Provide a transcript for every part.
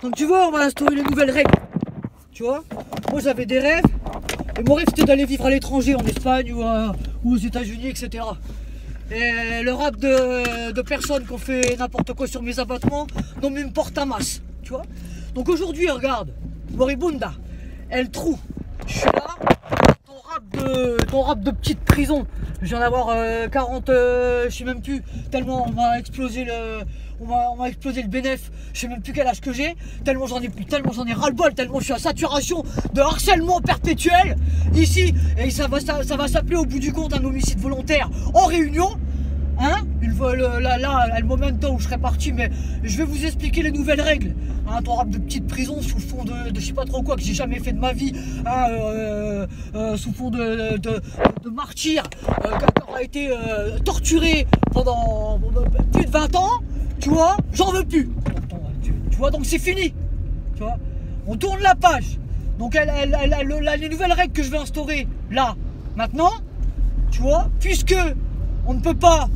Donc tu vois, on va instaurer les nouvelles règles. Tu vois, moi j'avais des rêves. Et mon rêve c'était d'aller vivre à l'étranger, en Espagne ou aux États-Unis, etc. Et le rap de personnes qui ont fait n'importe quoi sur mes abattements non m'importe à masse. Tu vois. Donc aujourd'hui, regarde, Moribunda, El Trou, je suis là. Ton rap de petite prison, je viens d'avoir 40, je sais même plus, tellement on m'a explosé le bénéf, je sais même plus quel âge que j'ai, tellement j'en ai ras-le-bol, tellement je suis à saturation de harcèlement perpétuel ici, et ça va s'appeler au bout du compte un homicide volontaire en réunion. Hein, le momento où je serai parti, mais je vais vous expliquer les nouvelles règles. Hein, ton rap de petite prison sous fond de je sais pas trop quoi que j'ai jamais fait de ma vie, hein, sous fond de martyr, qui a été torturé pendant plus de 20 ans, tu vois, j'en veux plus. Tu vois, donc c'est fini. Tu vois, on tourne la page. Donc les nouvelles règles que je vais instaurer là, maintenant, tu vois, puisque on ne peut pas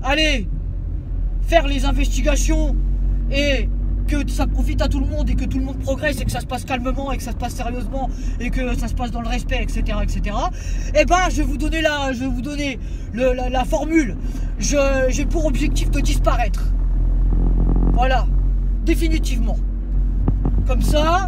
aller faire les investigations et que ça profite à tout le monde et que tout le monde progresse et que ça se passe calmement et que ça se passe sérieusement et que ça se passe dans le respect, etc. Et ben je vais vous donner la formule. J'ai pour objectif de disparaître. Voilà, définitivement. Comme ça,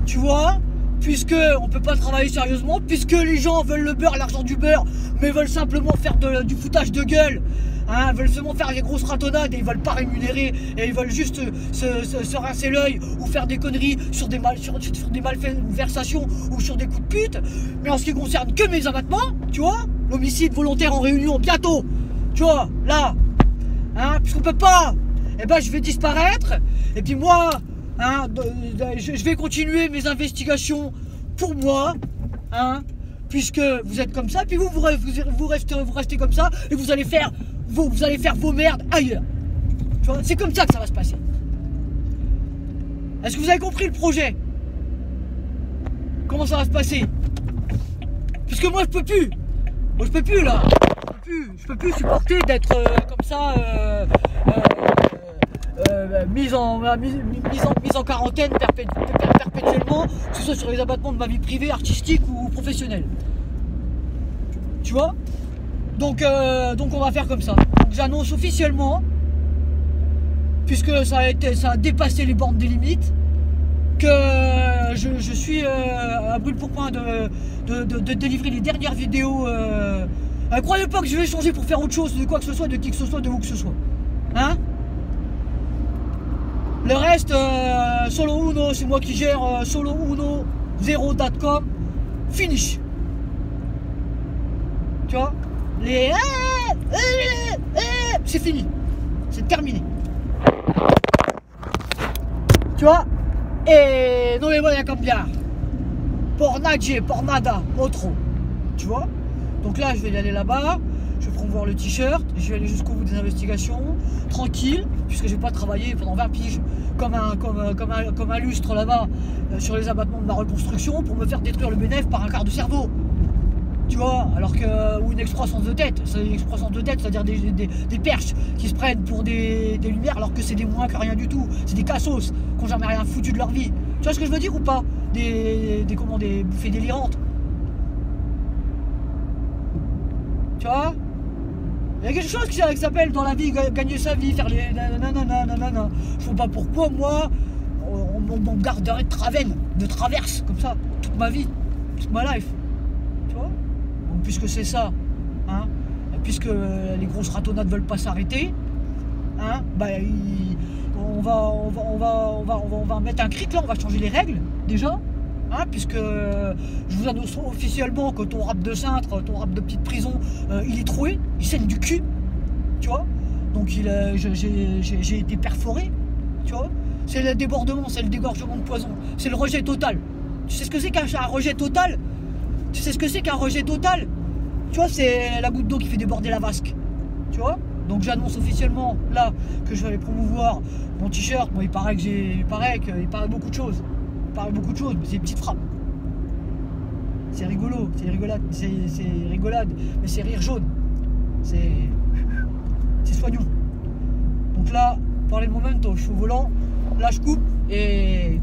tu vois, puisque on peut pas travailler sérieusement, puisque les gens veulent le beurre, l'argent du beurre, mais veulent simplement faire du foutage de gueule, hein, veulent seulement faire des grosses ratonnades et ils veulent pas rémunérer et ils veulent juste se rincer l'œil ou faire des conneries sur des malversations ou sur des coups de pute. Mais en ce qui concerne que mes abattements, tu vois, l'homicide volontaire en réunion bientôt, tu vois, là, hein, puisqu'on peut pas, et ben je vais disparaître et puis moi, hein, je vais continuer mes investigations pour moi, hein, puisque vous êtes comme ça, puis vous restez comme ça et vous allez faire vos merdes ailleurs. C'est comme ça que ça va se passer. Est-ce que vous avez compris le projet? Comment ça va se passer? Puisque moi je peux plus. Moi je peux plus là. Je peux plus supporter d'être comme ça. Mise en quarantaine perpétuellement, que ce soit sur les abattements de ma vie privée, artistique ou professionnelle. Tu vois, donc on va faire comme ça. Donc j'annonce officiellement, puisque ça a dépassé les bornes des limites, que je suis à brûle pour point de délivrer les dernières vidéos. Croyez pas que je vais changer pour faire autre chose, de quoi que ce soit, de qui que ce soit, de où que ce soit. Hein? Le reste, Solo Uno, c'est moi qui gère solouno0.com. Finish. Tu vois, c'est fini. C'est terminé. Tu vois. Et non mais voilà comme bien. Por nadie, por nada, otro. Tu vois. Donc là, je vais y aller là-bas. Je vais promouvoir le t-shirt, je vais aller jusqu'au bout des investigations, tranquille, puisque je vais pas travailler pendant 20 piges comme un lustre là-bas sur les abattements de ma reconstruction pour me faire détruire le bénéfice par un quart de cerveau. Tu vois, alors que, ou une excroissance de tête, c'est-à-dire des perches qui se prennent pour des lumières alors que c'est des moins que rien du tout, c'est des cassos qui n'ont jamais rien foutu de leur vie. Tu vois ce que je veux dire ou pas? Des bouffées délirantes. Tu vois? Il y a quelque chose qui s'appelle dans la vie gagner sa vie, faire les nanana. Je vois pas pourquoi moi on me garderait de traverse comme ça toute ma vie, toute ma life. Tu vois? Donc puisque c'est ça, hein, puisque les grosses ratonnades veulent pas s'arrêter, hein, bah on va mettre un cric là, on va changer les règles déjà. Hein, puisque je vous annonce officiellement que ton rap de cintre, ton rap de petite prison, il est troué, il saigne du cul, tu vois. Donc j'ai été perforé, tu vois. C'est le débordement, c'est le dégorgement de poison, c'est le rejet total. Tu sais ce que c'est qu'un rejet total? Tu sais ce que c'est qu'un rejet total? Tu vois, c'est la goutte d'eau qui fait déborder la vasque, tu vois. Donc j'annonce officiellement là que je vais aller promouvoir mon t-shirt. Bon, il paraît beaucoup de choses. Mais c'est une petite frappe. C'est rigolo, c'est rigolade, mais c'est rire jaune. C'est soignant. Donc là, parlez le momento, je suis au volant, là je coupe et